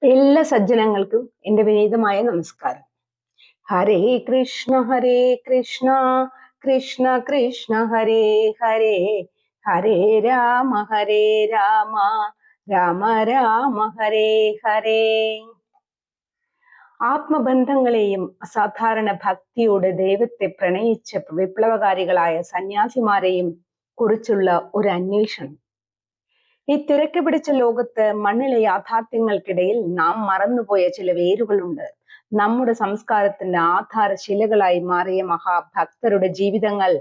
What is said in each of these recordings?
എല്ലാ സജ്ജനങ്ങൾക്കും എൻ്റെ വിനീതമായ നമസ്കാരം. ഹരേ കൃഷ്ണ കൃഷ്ണ കൃഷ്ണ ഹരേ ഹരേ, ഹരേ രാമ രാമ രാമ ഹരേ ഹരേ. ആത്മബന്ധങ്ങളെയും അസാധാരണ ഭക്തിയോട് ദൈവത്തെ പ്രണയിച്ച വിപ്ലവകാരികളായ സന്യാസിമാരെയും കുറിച്ചുള്ള ഒരു അന്വേഷണം. ഈ തിരക്ക് പിടിച്ച ലോകത്ത് മണ്ണിലെ യാഥാർത്ഥ്യങ്ങൾക്കിടയിൽ നാം മറന്നുപോയ ചില വേരുകളുണ്ട്. നമ്മുടെ സംസ്കാരത്തിന്റെ ആധാരശിലകളായി മാറിയ മഹാഭക്തരുടെ ജീവിതങ്ങൾ.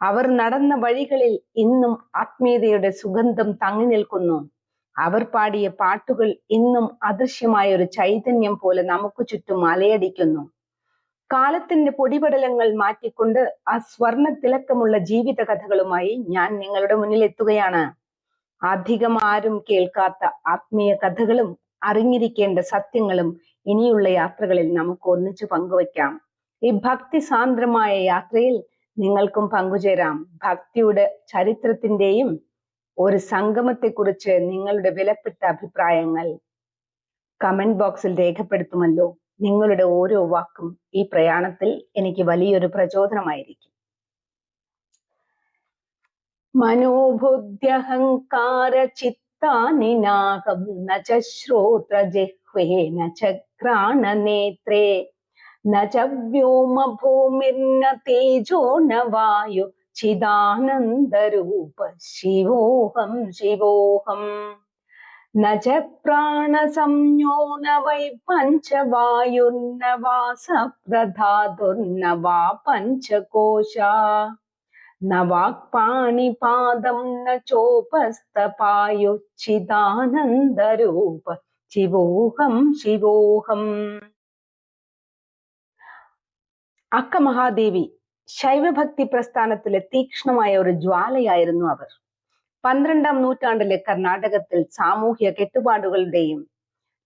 അവർ നടന്ന വഴികളിൽ ഇന്നും ആത്മീയതയുടെ സുഗന്ധം തങ്ങി നിൽക്കുന്നു. അവർ പാടിയ പാട്ടുകൾ ഇന്നും അദൃശ്യമായ ഒരു ചൈതന്യം പോലെ നമുക്ക് ചുറ്റും അലയടിക്കുന്നു. കാലത്തിന്റെ പൊടിപടലങ്ങൾ മാറ്റിക്കൊണ്ട് ആ സ്വർണ്ണ തിളക്കമുള്ള ജീവിത കഥകളുമായി ഞാൻ നിങ്ങളുടെ മുന്നിൽ എത്തുകയാണ്. അധികം ആരും കേൾക്കാത്ത ആത്മീയ കഥകളും അറിഞ്ഞിരിക്കേണ്ട സത്യങ്ങളും ഇനിയുള്ള യാത്രകളിൽ നമുക്ക് ഒന്നിച്ചു പങ്കുവയ്ക്കാം. ഈ ഭക്തി സാന്ദ്രമായ യാത്രയിൽ നിങ്ങൾക്കും പങ്കുചേരാം. ഭക്തിയുടെ ചരിത്രത്തിന്റെയും ഒരു സംഗമത്തെക്കുറിച്ച് നിങ്ങളുടെ വിലപ്പെട്ട അഭിപ്രായങ്ങൾ കമന്റ് ബോക്സിൽ രേഖപ്പെടുത്തുമല്ലോ. നിങ്ങളുടെ ഓരോ വാക്കും ഈ പ്രയാണത്തിൽ എനിക്ക് വലിയൊരു പ്രചോദനമായിരിക്കും. മനോബുദ്ധ്യഹങ്കാര ചിത്താനിനാഹം ന ച ശ്രോത്ര ജിഹ്വേ ന ച ഘ്രാണനേത്രേ ന ച വ്യോമ ഭൂമിർന തേജോ ന വായു ചിദാനന്ദരൂപ ശിവോഹം ശിവോഹം. ന ച പ്രാണസംജ്ഞോ ന വൈ പഞ്ചവായുർന വാ സപ്തധാതുർന വാ പഞ്ചകോശാ ന വാക്പാണിപാദം ന ചോപസ്തപായുച്ഛിദാനന്ദരൂപ ശിവോഹം ശിവോഹം. അക്ക മഹാദേവി ശൈവഭക്തി പ്രസ്ഥാനത്തിലെ തീക്ഷ്ണമായ ഒരു ജ്വാലയായിരുന്നു അവർ. 12ാം നൂറ്റാണ്ടിലെ കർണാടകത്തിൽ സാമൂഹ്യ കെട്ടുപാടുകളുടെയും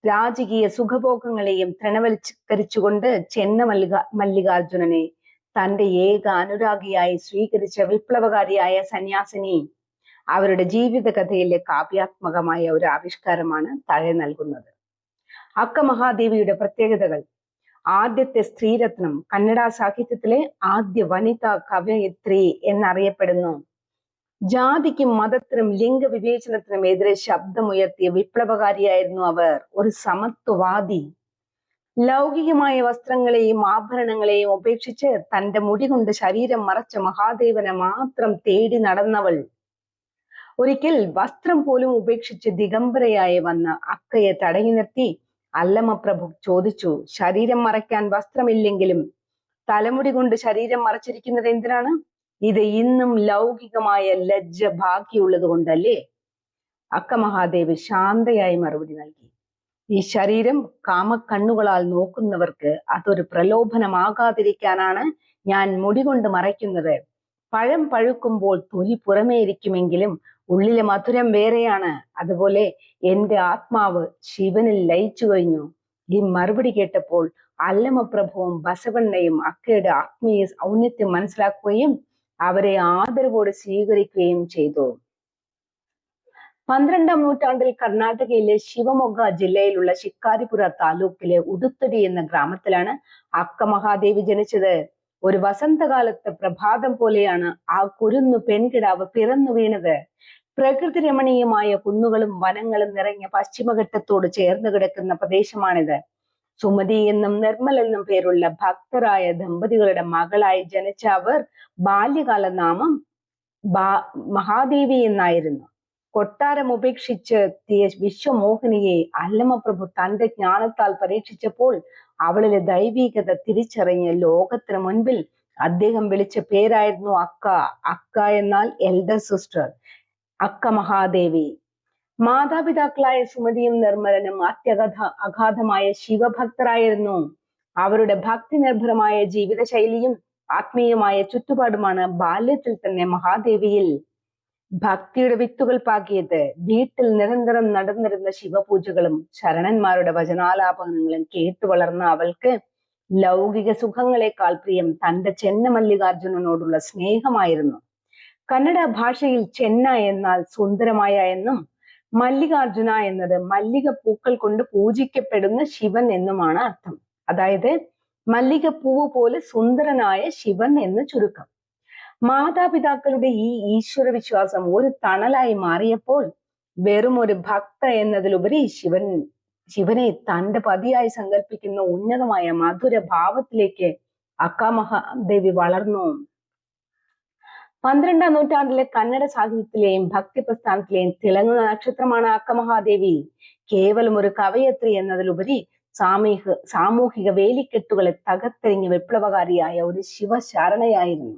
രാജകീയ സുഖഭോഗങ്ങളെയും തൃണവൽക്കരിച്ചുകൊണ്ട് ചെന്ന മല്ലികാർജുനനെ തന്റെ ഏക അനുരാഗിയായി സ്വീകരിച്ച വിപ്ലവകാരിയായ സന്യാസിനി അവരുടെ ജീവിതകഥയിലെ കാവ്യാത്മകമായ ഒരു ആവിഷ്കാരമാണ് താഴെ നൽകുന്നത്. അക്ക മഹാദേവിയുടെ പ്രത്യേകതകൾ. ആദ്യത്തെ സ്ത്രീരത്നം, കന്നഡ സാഹിത്യത്തിലെ ആദ്യ വനിതാ കവയിത്രി എന്നറിയപ്പെടുന്നു. ജാതിക്കും മതത്തിനും ലിംഗവിവേചനത്തിനും എതിരെ ശബ്ദമുയർത്തിയ വിപ്ലവകാരിയായിരുന്നു അവർ. ഒരു സമത്വവാദി. ലൗകികമായ വസ്ത്രങ്ങളെയും ആഭരണങ്ങളെയും ഉപേക്ഷിച്ച് തന്റെ മുടി കൊണ്ട് ശരീരം മറച്ച മഹാദേവനെ മാത്രം തേടി നടന്നവൾ. ഒരിക്കൽ വസ്ത്രം പോലും ഉപേക്ഷിച്ച് ദിഗംബരയായി വന്ന അക്കയെ തടഞ്ഞു നിർത്തി അല്ലമപ്രഭു ചോദിച്ചു, ശരീരം മറയ്ക്കാൻ വസ്ത്രമില്ലെങ്കിലും തലമുടി കൊണ്ട് ശരീരം മറച്ചിരിക്കുന്നത് എന്തിനാണ്? ഇത് ഇന്നും ലൗകികമായ ലജ്ജ ബാക്കിയുള്ളത് കൊണ്ടല്ലേ? അക്ക മഹാദേവി ശാന്തയായി മറുപടി നൽകി, ഈ ശരീരം കാമക്കണ്ണുകളാൽ നോക്കുന്നവർക്ക് അതൊരു പ്രലോഭനമാകാതിരിക്കാനാണ് ഞാൻ മുടി കൊണ്ട് മറയ്ക്കുന്നത്. പഴം പഴുക്കുമ്പോൾ തൊലി പുറമേ ഇരിക്കുമെങ്കിലും ഉള്ളിലെ മധുരം വേറെയാണ്. അതുപോലെ എന്റെ ആത്മാവ് ശിവനിൽ ലയിച്ചു കഴിഞ്ഞു. ഈ മറുപടി കേട്ടപ്പോൾ അല്ലമപ്രഭുവും ബസവണ്ണയും അക്കയുടെ ആത്മീയ ഔന്നത്യം മനസ്സിലാക്കുകയും അവരെ ആദരവോടെ സ്വീകരിക്കുകയും ചെയ്തു. 12ാം നൂറ്റാണ്ടിൽ കർണാടകയിലെ ശിവമൊഗ്ഗ ജില്ലയിലുള്ള ശിക്കാരിപുര താലൂക്കിലെ ഉടുത്തടി എന്ന ഗ്രാമത്തിലാണ് അക്ക മഹാദേവി ജനിച്ചത്. ഒരു വസന്തകാലത്ത് പ്രഭാതം പോലെയാണ് ആ കുരുന്നു പെൺകിടാവ് പിറന്നു വീണത്. പ്രകൃതി രമണീയമായ കുന്നുകളും വനങ്ങളും നിറഞ്ഞ പശ്ചിമഘട്ടത്തോട് ചേർന്ന് കിടക്കുന്ന പ്രദേശമാണിത്. സുമതി എന്നും നിർമ്മൽ എന്നും പേരുള്ള ഭക്തരായ ദമ്പതികളുടെ മകളായി ജനിച്ച അവർ ബാല്യകാല നാമം മഹാദേവി എന്നായിരുന്നു. കൊട്ടാരം ഉപേക്ഷിച്ച് വിശ്വമോഹിനിയെ അല്ലമപ്രഭു തന്റെ ജ്ഞാനത്താൽ പരീക്ഷിച്ചപ്പോൾ അവളിലെ ദൈവീകത തിരിച്ചറിഞ്ഞ് ലോകത്തിന് മുൻപിൽ അദ്ദേഹം വിളിച്ച പേരായിരുന്നു അക്ക. അക്ക എന്നാൽ എൽഡർ സിസ്റ്റർ, അക്ക മഹാദേവി. മാതാപിതാക്കളായ സുമതിയും നിർമ്മലനും അഗാധമായ ശിവഭക്തരായിരുന്നു. അവരുടെ ഭക്തി നിർഭരമായ ജീവിതശൈലിയും ആത്മീയമായ ചുറ്റുപാടുമാണ് ബാല്യത്തിൽ തന്നെ മഹാദേവിയിൽ ഭക്തിയുടെ വിത്തുകൾ പാകിയത്. വീട്ടിൽ നിരന്തരം നടന്നിരുന്ന ശിവപൂജകളും ശരണന്മാരുടെ വചനാലാപനങ്ങളും കേട്ടു വളർന്ന അവൾക്ക് ലൗകിക സുഖങ്ങളെക്കാൾ പ്രിയം തന്റെ ചെന്ന മല്ലികാർജുനനോടുള്ള സ്നേഹമായിരുന്നു. കന്നഡ ഭാഷയിൽ ചെന്ന എന്നാൽ സുന്ദരമായ എന്നും മല്ലികാർജുന എന്നത് മല്ലിക പൂക്കൾ കൊണ്ട് പൂജിക്കപ്പെടുന്ന ശിവൻ എന്നുമാണ് അർത്ഥം. അതായത് മല്ലികപ്പൂവ് പോലെ സുന്ദരനായ ശിവൻ എന്ന് ചുരുക്കം. മാതാപിതാക്കളുടെ ഈ ഈശ്വര വിശ്വാസം ഒരു തണലായി മാറിയപ്പോൾ വെറും ഒരു ഭക്ത എന്നതിലുപരി ശിവനെ തന്റെ പതിയായി സങ്കല്പിക്കുന്ന ഉന്നതമായ മധുര ഭാവത്തിലേക്ക് അക്ക മഹാദേവി വളർന്നു. 12ാം നൂറ്റാണ്ടിലെ കന്നഡ സാഹിത്യത്തിലെയും ഭക്തി പ്രസ്ഥാനത്തിലെയും തിളങ്ങുന്ന നക്ഷത്രമാണ് അക്ക മഹാദേവി. കേവലം ഒരു കവയത്രി എന്നതിലുപരി സാമൂഹിക വേലിക്കെട്ടുകളെ തകർത്തെറിഞ്ഞ വിപ്ലവകാരിയായ ഒരു ശിവശരണയായിരുന്നു.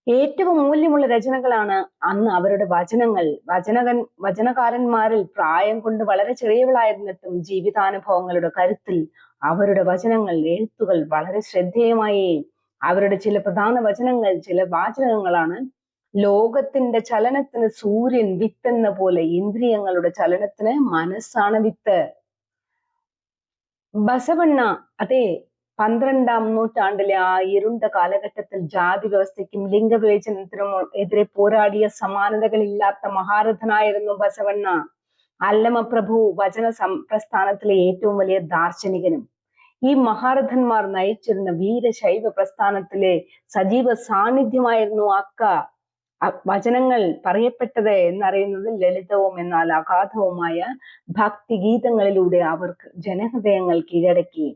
ഏറ്റവും മൂല്യമുള്ള രചനകളാണ് അന്ന് അവരുടെ വചനങ്ങൾ. വചനകാരന്മാരിൽ പ്രായം കൊണ്ട് വളരെ ചെറിയവളായിരുന്നിട്ടും ജീവിതാനുഭവങ്ങളുടെ കരുത്തിൽ അവരുടെ വചനങ്ങൾ, എഴുത്തുകൾ വളരെ ശ്രദ്ധേയമായി. അവരുടെ ചില പ്രധാന ചില വാചകങ്ങളാണ്: ലോകത്തിന്റെ ചലനത്തിന് സൂര്യൻ വിത്തെന്ന പോലെ ഇന്ദ്രിയങ്ങളുടെ ചലനത്തിന് മനസ്സാണ് വിത്ത്. ബസവണ്ണ, അതെ, 12ാം നൂറ്റാണ്ടിലെ ആ ഇരുണ്ട കാലഘട്ടത്തിൽ ജാതി വ്യവസ്ഥയ്ക്കും ലിംഗവിവേചനത്തിനും എതിരെ പോരാടിയ സമാനതകളില്ലാത്ത മഹാരഥനായിരുന്നു ബസവണ്ണ. അല്ലമ പ്രഭു വചന പ്രസ്ഥാനത്തിലെ ഏറ്റവും വലിയ ദാർശനികനും. ഈ മഹാരഥന്മാർ നയിച്ചിരുന്ന വീരശൈവ പ്രസ്ഥാനത്തിലെ സജീവ സാന്നിധ്യമായിരുന്നു അക്ക. വചനങ്ങൾ പറയപ്പെട്ടത് എന്നറിയുന്നത് ലളിതവും എന്നാൽ അഗാധവുമായ ഭക്തിഗീതങ്ങളിലൂടെ അവർക്ക് ജനഹൃദയങ്ങൾ കീഴടക്കി.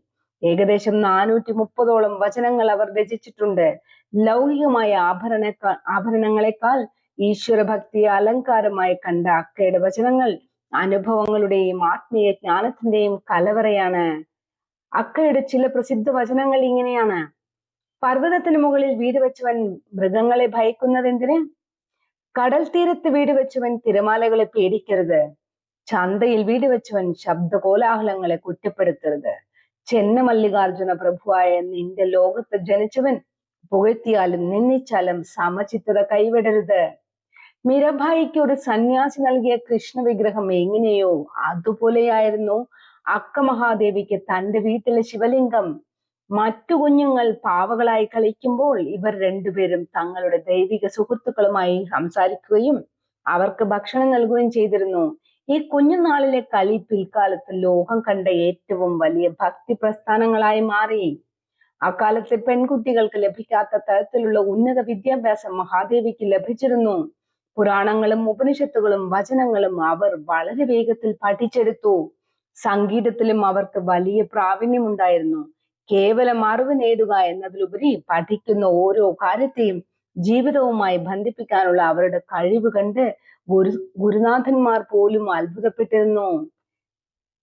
ഏകദേശം 430ഓളം വചനങ്ങൾ അവർ രചിച്ചിട്ടുണ്ട്. ലൗകികമായ ആഭരണങ്ങളെക്കാൾ ഈശ്വരഭക്തിയെ അലങ്കാരമായി കണ്ട അക്കയുടെ വചനങ്ങൾ അനുഭവങ്ങളുടെയും ആത്മീയ ജ്ഞാനത്തിന്റെയും കലവറയാണ്. അക്കയുടെ ചില പ്രസിദ്ധ വചനങ്ങൾ ഇങ്ങനെയാണ്: പർവ്വതത്തിന് മുകളിൽ വീട് വെച്ചവൻ മൃഗങ്ങളെ ഭയക്കുന്നതെന്തിന്? കടൽ തീരത്ത് വീട് വെച്ചവൻ തിരമാലകളെ പേടിക്കരുത്. ചന്തയിൽ വീട് വെച്ചവൻ ശബ്ദ കോലാഹലങ്ങളെ കുറ്റപ്പെടുത്തരുത്. ചെന്നമല്ലികാർജുന പ്രഭുവായ നിന്റെ ലോകത്ത് ജനിച്ചവൻ പുകഴ്ത്തിയാലും നിന്ദിച്ചാലും സമചിത്തത കൈവിടരുത്. മീരാഭായിക്ക് ഒരു സന്യാസി നൽകിയ കൃഷ്ണ വിഗ്രഹം എങ്ങനെയോ അതുപോലെയായിരുന്നു അക്ക മഹാദേവിക്ക് തന്റെ വീട്ടിലെ ശിവലിംഗം. മറ്റു കുഞ്ഞുങ്ങൾ പാവകളായി കളിക്കുമ്പോൾ ഇവർ രണ്ടുപേരും തങ്ങളുടെ ദൈവിക സുഹൃത്തുക്കളുമായി സംസാരിക്കുകയും അവർക്ക് ഭക്ഷണം നൽകുകയും ചെയ്തിരുന്നു. ഈ കുഞ്ഞുനാളിലെ കളി പിൽക്കാലത്ത് ലോകം കണ്ട ഏറ്റവും വലിയ ഭക്തി പ്രസ്ഥാനങ്ങളായി മാറി. അക്കാലത്തെ പെൺകുട്ടികൾക്ക് ലഭിക്കാത്ത തരത്തിലുള്ള ഉന്നത വിദ്യാഭ്യാസം മഹാദേവിക്ക് ലഭിച്ചിരുന്നു. പുരാണങ്ങളും ഉപനിഷത്തുകളും വചനങ്ങളും അവർ വളരെ വേഗത്തിൽ പഠിച്ചെടുത്തു. സംഗീതത്തിലും അവർക്ക് വലിയ പ്രാവീണ്യമുണ്ടായിരുന്നു. കേവലം അറിവ് നേടുക എന്നതിലുപരി പഠിക്കുന്ന ഓരോ കാര്യത്തെയും ജീവിതവുമായി ബന്ധിപ്പിക്കാനുള്ള അവരുടെ കഴിവ് കണ്ട് ഗുരുനാഥന്മാർ പോലും അത്ഭുതപ്പെട്ടിരുന്നു.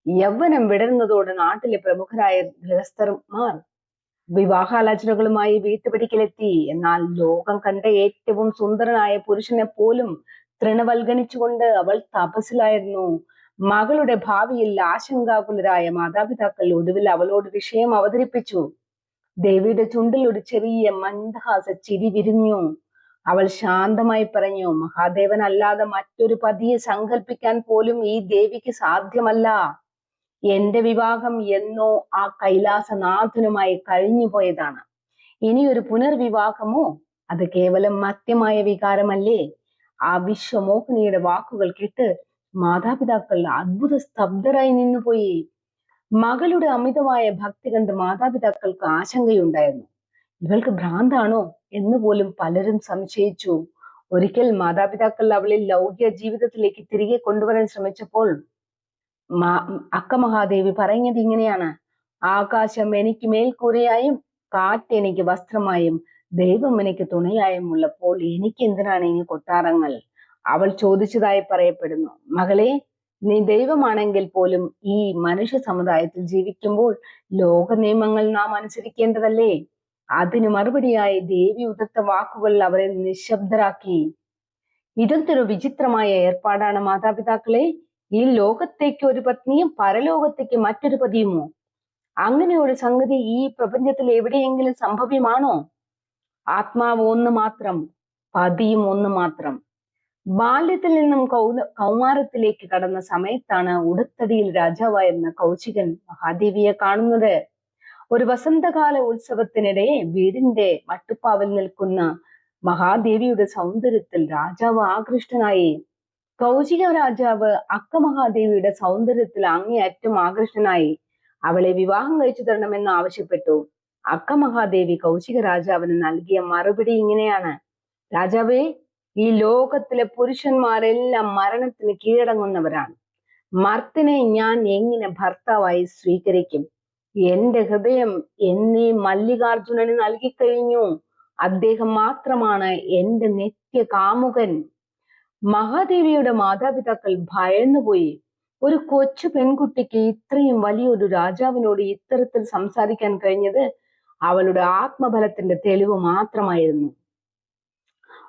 യൗവനം വിടരുന്നതോടെ നാട്ടിലെ പ്രമുഖരായ ഗൃഹസ്ഥന്മാർ വിവാഹാലോചനകളുമായി വീട്ടുപടിക്കലെത്തി. എന്നാൽ ലോകം കണ്ട ഏറ്റവും സുന്ദരനായ പുരുഷനെ പോലും തൃണവൽഗണിച്ചുകൊണ്ട് അവൾ തപസ്സിലായിരുന്നു. മകളുടെ ഭാവിയിൽ ആശങ്കാകുലരായ മാതാപിതാക്കൾ ഒടുവിൽ അവളോട് വിഷയം അവതരിപ്പിച്ചു. ദേവിയുടെ ചുണ്ടിൽ ഒരു ചെറിയ മന്ദഹാസ ചിരി വിരിഞ്ഞു. അവൾ ശാന്തമായി പറഞ്ഞു: മഹാദേവൻ അല്ലാതെ മറ്റൊരു പതിയെ സങ്കല്പിക്കാൻ പോലും ഈ ദേവിക്ക് സാധ്യമല്ല. എന്റെ വിവാഹം എന്നോ ആ കൈലാസനാഥനുമായി കഴിഞ്ഞുപോയതാണ്. ഇനിയൊരു പുനർവിവാഹമോ? അത് കേവലം മത്യമായ വികാരമല്ലേ? ആ വിശ്വമോഹിനിയുടെ വാക്കുകൾ കേട്ട് മാതാപിതാക്കൾ അത്ഭുത സ്തബ്ധരായി നിന്നുപോയി. മകളുടെ അമിതമായ ഭക്തി കണ്ട് മാതാപിതാക്കൾക്ക് ആശങ്കയുണ്ടായിരുന്നു. ഇവൾക്ക് ഭ്രാന്താണോ എന്ന് പോലും പലരും സംശയിച്ചു. ഒരിക്കൽ മാതാപിതാക്കൾ അവളെ ലൗകിക ജീവിതത്തിലേക്ക് തിരികെ കൊണ്ടുവരാൻ ശ്രമിച്ചപ്പോൾ അക്ക മഹാദേവി പറഞ്ഞത് ഇങ്ങനെയാണ്: ആകാശം എനിക്ക് മേൽക്കൂരയായും കാറ്റ് എനിക്ക് വസ്ത്രമായും ദൈവം എനിക്ക് തുണയായും ഉള്ളപ്പോൾ എനിക്ക് എന്തിനാണ് ഇനി കൊട്ടാരങ്ങൾ? അവൾ ചോദിച്ചതായി പറയപ്പെടുന്നു. മകളെ, നീ ദൈവമാണെങ്കിൽ പോലും ഈ മനുഷ്യ സമുദായത്തിൽ ജീവിക്കുമ്പോൾ ലോക നിയമങ്ങൾ നാം അനുസരിക്കേണ്ടതല്ലേ? അതിന് മറുപടിയായി ദേവി ഉതിർത്ത വാക്കുകൾ അവരെ നിശബ്ദരാക്കി. ഇതൊരു വിചിത്രമായ ഏർപ്പാടാണ് മാതാപിതാക്കളെ. ഈ ലോകത്തേക്ക് ഒരു പത്നിയും പരലോകത്തേക്ക് മറ്റൊരു പതിയുമോ? അങ്ങനെ ഒരു സംഗതി ഈ പ്രപഞ്ചത്തിൽ എവിടെയെങ്കിലും സംഭവ്യമാണോ? ആത്മാവ് ഒന്ന് മാത്രം, പതിയും ഒന്ന് മാത്രം. ബാല്യത്തിൽ നിന്നും കൗമാരത്തിലേക്ക് കടന്ന സമയത്താണ് ഉടുത്തടിയിൽ രാജാവായിരുന്ന കൗശികൻ മഹാദേവിയെ കാണുന്നത്. ഒരു വസന്തകാല ഉത്സവത്തിനിടെ വീടിന്റെ മട്ടുപ്പാവിൽ നിൽക്കുന്ന മഹാദേവിയുടെ സൗന്ദര്യത്തിൽ രാജാവ് ആകൃഷ്ടനായി. കൗശിക രാജാവ് അക്കമഹാദേവിയുടെ സൗന്ദര്യത്തിൽ അങ്ങേയറ്റം ആകർഷനായി അവളെ വിവാഹം കഴിച്ചു തരണമെന്ന് ആവശ്യപ്പെട്ടു. അക്കമഹാദേവി കൗശിക രാജാവിന് നൽകിയ മറുപടി ഇങ്ങനെയാണ്: രാജാവേ, ഈ ലോകത്തിലെ പുരുഷന്മാരെല്ലാം മരണത്തിന് കീഴടങ്ങുന്നവരാണ്. മർത്തിനെ ഞാൻ എങ്ങനെ ഭർത്താവായി സ്വീകരിക്കും? എന്റെ ഹൃദയം എന്നീ മല്ലികാർജുനന് നൽകിക്കഴിഞ്ഞു. അദ്ദേഹം മാത്രമാണ് എന്റെ നിത്യ കാമുകൻ. മഹാദേവിയുടെ മാതാപിതാക്കൾ ഭയന്നുപോയി. ഒരു കൊച്ചു പെൺകുട്ടിക്ക് ഇത്രയും വലിയൊരു രാജാവിനോട് ഇത്തരത്തിൽ സംസാരിക്കാൻ കഴിഞ്ഞത് അവളുടെ ആത്മബലത്തിന്റെ തെളിവ് മാത്രമായിരുന്നു.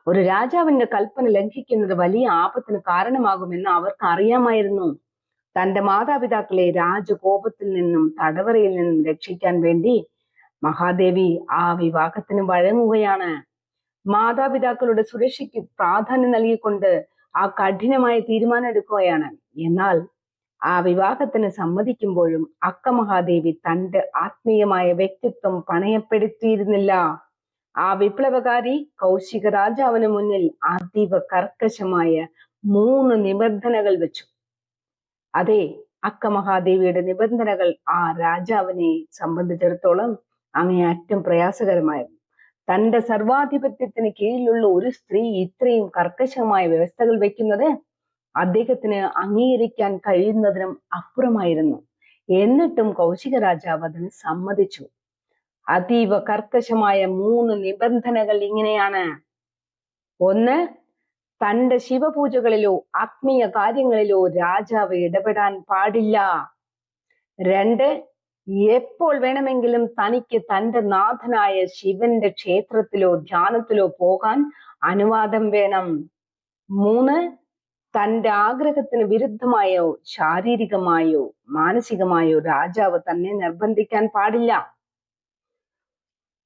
ഒരു രാജാവിന്റെ കൽപ്പന ലംഘിക്കുന്നത് വലിയ ആപത്തിന് കാരണമാകുമെന്ന് അവർക്ക് അറിയാമായിരുന്നു. തന്റെ മാതാപിതാക്കളെ രാജകോപത്തിൽ നിന്നും തടവറയിൽ നിന്നും രക്ഷിക്കാൻ വേണ്ടി മഹാദേവി ആ വിവാഹത്തിന് വഴങ്ങുകയാണ്. മാതാപിതാക്കളുടെ സുരക്ഷയ്ക്ക് പ്രാധാന്യം നൽകിക്കൊണ്ട് ആ കഠിനമായ തീരുമാനം എടുക്കുകയാണ്. എന്നാൽ ആ വിവാഹത്തിന് സമ്മതിക്കുമ്പോഴും അക്കമഹാദേവി തന്റെ ആത്മീയമായ വ്യക്തിത്വം പണയപ്പെടുത്തിയിരുന്നില്ല. ആ വിപ്ലവകാരി കൗശിക രാജാവിന് മുന്നിൽ അതീവ കർക്കശമായ 3 നിബന്ധനകൾ വെച്ചു. അതെ, അക്കമഹാദേവിയുടെ നിബന്ധനകൾ ആ രാജാവിനെ സംബന്ധിച്ചിടത്തോളം അങ്ങേയറ്റം പ്രയാസകരമായിരുന്നു. തന്റെ സർവാധിപത്യത്തിന് കീഴിലുള്ള ഒരു സ്ത്രീ ഇത്രയും കർക്കശമായ വ്യവസ്ഥകൾ വെക്കുന്നത് അദ്ദേഹത്തിന് അംഗീകരിക്കാൻ കഴിയുന്നതിനും അപ്പുറമായിരുന്നു. എന്നിട്ടും കൗശിക രാജാവ് അതിന് സമ്മതിച്ചു. അതീവ കർക്കശമായ 3 നിബന്ധനകൾ ഇങ്ങനെയാണ്: 1. തന്റെ ശിവപൂജകളിലോ ആത്മീയ കാര്യങ്ങളിലോ രാജാവ് ഇടപെടാൻ പാടില്ല. 2. എപ്പോൾ വേണമെങ്കിലും തനിക്ക് തന്റെ നാഥനായ ശിവന്റെ ക്ഷേത്രത്തിലോ ധ്യാനത്തിലോ പോകാൻ അനുവാദം വേണം. 3. തന്റെ ആഗ്രഹത്തിന് വിരുദ്ധമായോ ശാരീരികമായോ മാനസികമായോ രാജാവ് തന്നെ നിർബന്ധിക്കാൻ പാടില്ല.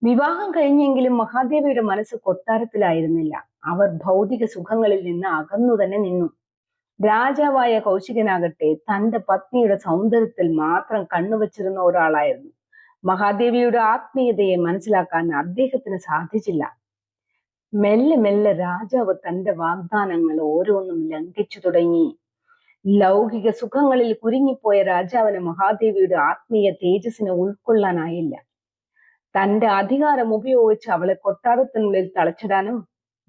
വിവാഹം കഴിഞ്ഞെങ്കിലും മഹാദേവിയുടെ മനസ്സ് കൊട്ടാരത്തിലായിരുന്നില്ല. അവർ ഭൗതിക സുഖങ്ങളിൽ നിന്ന് അകന്നു തന്നെ നിന്നു. രാജാവായ കൗശികനാകട്ടെ തന്റെ പത്നിയുടെ സൗന്ദര്യത്തിൽ മാത്രം കണ്ണുവച്ചിരുന്ന ഒരാളായിരുന്നു. മഹാദേവിയുടെ ആത്മീയതയെ മനസ്സിലാക്കാൻ അദ്ദേഹത്തിന് സാധിച്ചില്ല. മെല്ലെ മെല്ലെ രാജാവ് തന്റെ വാഗ്ദാനങ്ങൾ ഓരോന്നും ലംഘിച്ചു തുടങ്ങി. ലൗകിക സുഖങ്ങളിൽ കുരുങ്ങിപ്പോയ രാജാവിന് മഹാദേവിയുടെ ആത്മീയ തേജസ്സിനെ ഉൾക്കൊള്ളാനായില്ല. തന്റെ അധികാരം ഉപയോഗിച്ച് അവളെ കൊട്ടാരത്തിനുള്ളിൽ തളച്ചിടാനും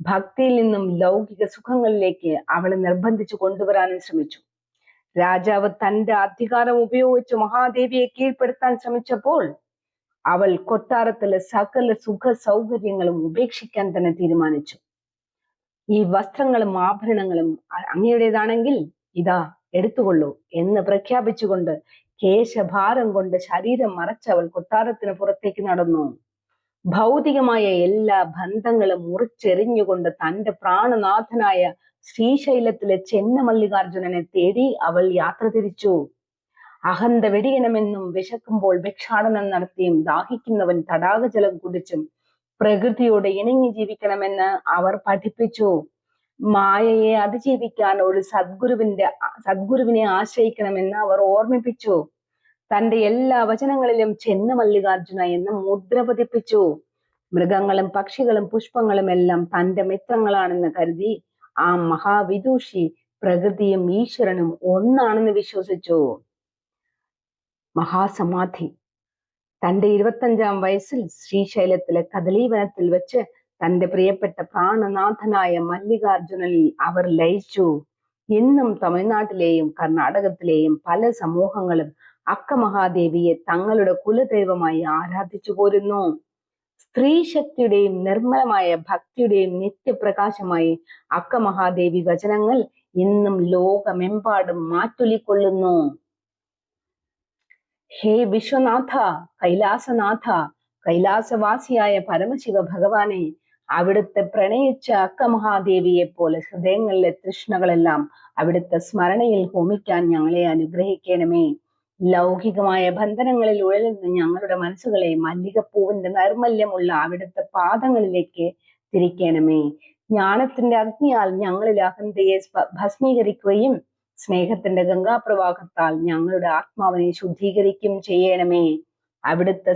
ഭക്തിയിൽ നിന്നും ലൗകിക സുഖങ്ങളിലേക്ക് അവളെ നിർബന്ധിച്ചു കൊണ്ടുവരാനും ശ്രമിച്ചു. രാജാവ് തന്റെ അധികാരം ഉപയോഗിച്ച് മഹാദേവിയെ കീഴ്പ്പെടുത്താൻ ശ്രമിച്ചപ്പോൾ അവൾ കൊട്ടാരത്തിലെ സകല സുഖ സൗകര്യങ്ങളും ഉപേക്ഷിക്കാൻ തന്നെ തീരുമാനിച്ചു. ഈ വസ്ത്രങ്ങളും ആഭരണങ്ങളും അങ്ങയുടേതാണെങ്കിൽ ഇതാ എടുത്തുകൊള്ളൂ എന്ന് പ്രഖ്യാപിച്ചുകൊണ്ട് കേശഭാരം കൊണ്ട് ശരീരം മറച്ചവൾ കൊട്ടാരത്തിന് പുറത്തേക്ക് നടന്നു. ഭൗതികമായ എല്ലാ ബന്ധങ്ങളും മുറിച്ചെറിഞ്ഞുകൊണ്ട് തന്റെ പ്രാണനാഥനായ ശ്രീശൈലത്തിലെ ചെന്നമല്ലികാർജുനനെ തേടി അവൾ യാത്ര തിരിച്ചു. അഹന്ത വെടിയണമെന്നും വിശക്കുമ്പോൾ ഭിക്ഷാടനം നടത്തിയും ദാഹിക്കുന്നവൻ തടാകജലം കുടിച്ചും പ്രകൃതിയോട് ഇണങ്ങി ജീവിക്കണമെന്ന് അവർ പഠിപ്പിച്ചു. മായയെ അതിജീവിക്കാൻ ഒരു സദ്ഗുരുവിനെ ആശ്രയിക്കണമെന്ന് അവർ ഓർമ്മിപ്പിച്ചു. തന്റെ എല്ലാ വചനങ്ങളിലും ചെന്നമല്ലികാർജുന എന്ന മുദ്ര പതിപ്പിച്ചു. മൃഗങ്ങളും പക്ഷികളും പുഷ്പങ്ങളും എല്ലാം തന്റെ മിത്രങ്ങളാണെന്ന് കരുതി ആ മഹാവിദൂഷി പ്രകൃതിയും ഈശ്വരനും ഒന്നാണെന്ന് വിശ്വസിച്ചു. മഹാസമാധി. തന്റെ 25-ാം വയസ്സിൽ ശ്രീശൈലത്തിലെ കദളീവനത്തിൽ വെച്ച് തന്റെ പ്രിയപ്പെട്ട പ്രാണനാഥനായ മല്ലികാർജുനനിൽ അവർ ലയിച്ചു. ഇന്നും തമിഴ്നാട്ടിലെയും കർണാടകത്തിലെയും പല സമൂഹങ്ങളും അക്കമഹാദേവിയെ തങ്ങളുടെ കുലദൈവമായി ആരാധിച്ചു പോരുന്നു. സ്ത്രീ ശക്തിയുടെയും നിർമ്മലമായ ഭക്തിയുടെയും നിത്യപ്രകാശമായി അക്കമഹാദേവി വചനങ്ങൾ ഇന്നും ലോകമെമ്പാടും മാറ്റൊലിക്കൊള്ളുന്നു. ഹേ വിശ്വനാഥ, കൈലാസനാഥ, കൈലാസവാസിയായ പരമശിവ ഭഗവാനെ, അവിടുത്തെ പ്രണയിച്ച അക്കമഹാദേവിയെ പോലെ ഹൃദയങ്ങളിലെ തൃഷ്ണകളെല്ലാം അവിടുത്തെ സ്മരണയിൽ ഹോമിക്കാൻ ഞങ്ങളെ അനുഗ്രഹിക്കണമേ. ലൗകികമായ ബന്ധനങ്ങളിൽ ഉഴലുന്ന ഞങ്ങളുടെ മനസ്സുകളെ മല്ലികപ്പൂവിന്റെ നൈർമല്യമുള്ള അവിടുത്തെ പാദങ്ങളിലേക്ക് തിരിക്കണമേ. ജ്ഞാനത്തിന്റെ അഗ്നിയാൽ ഞങ്ങളിൽ അഹന്തയെ ഭസ്മീകരിക്കുകയും സ്നേഹത്തിന്റെ ഗംഗാപ്രവാഹത്താൽ ഞങ്ങളുടെ ആത്മാവിനെ ശുദ്ധീകരിക്കുകയും ചെയ്യണമേ. അവിടുത്തെ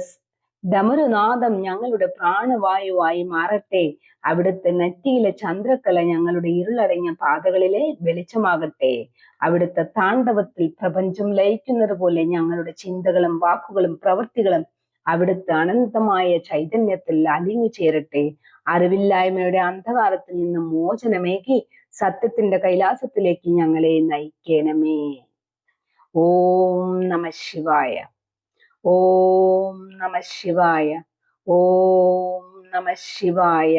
ഡമരുനാദം ഞങ്ങളുടെ പ്രാണവായുവായി മാറട്ടെ. അവിടുത്തെ നെറ്റിയിലെ ചന്ദ്രക്കല ഞങ്ങളുടെ ഇരുളടങ്ങിയ പാതകളിലെ വെളിച്ചമാകട്ടെ. അവിടുത്തെ താണ്ഡവത്തിൽ പ്രപഞ്ചം ലയിക്കുന്നത് പോലെ ഞങ്ങളുടെ ചിന്തകളും വാക്കുകളും പ്രവൃത്തികളും അവിടുത്തെ അനന്തമായ ചൈതന്യത്തിൽ അലിഞ്ഞു ചേരട്ടെ. അറിവില്ലായ്മയുടെ അന്ധകാരത്തിൽ നിന്ന് മോചനമേകി സത്യത്തിന്റെ കൈലാസത്തിലേക്ക് ഞങ്ങളെ നയിക്കണമേ. ഓം നമ ശിവായ. ഓം നമ ശിവായ. ഓം നമ ശിവായ.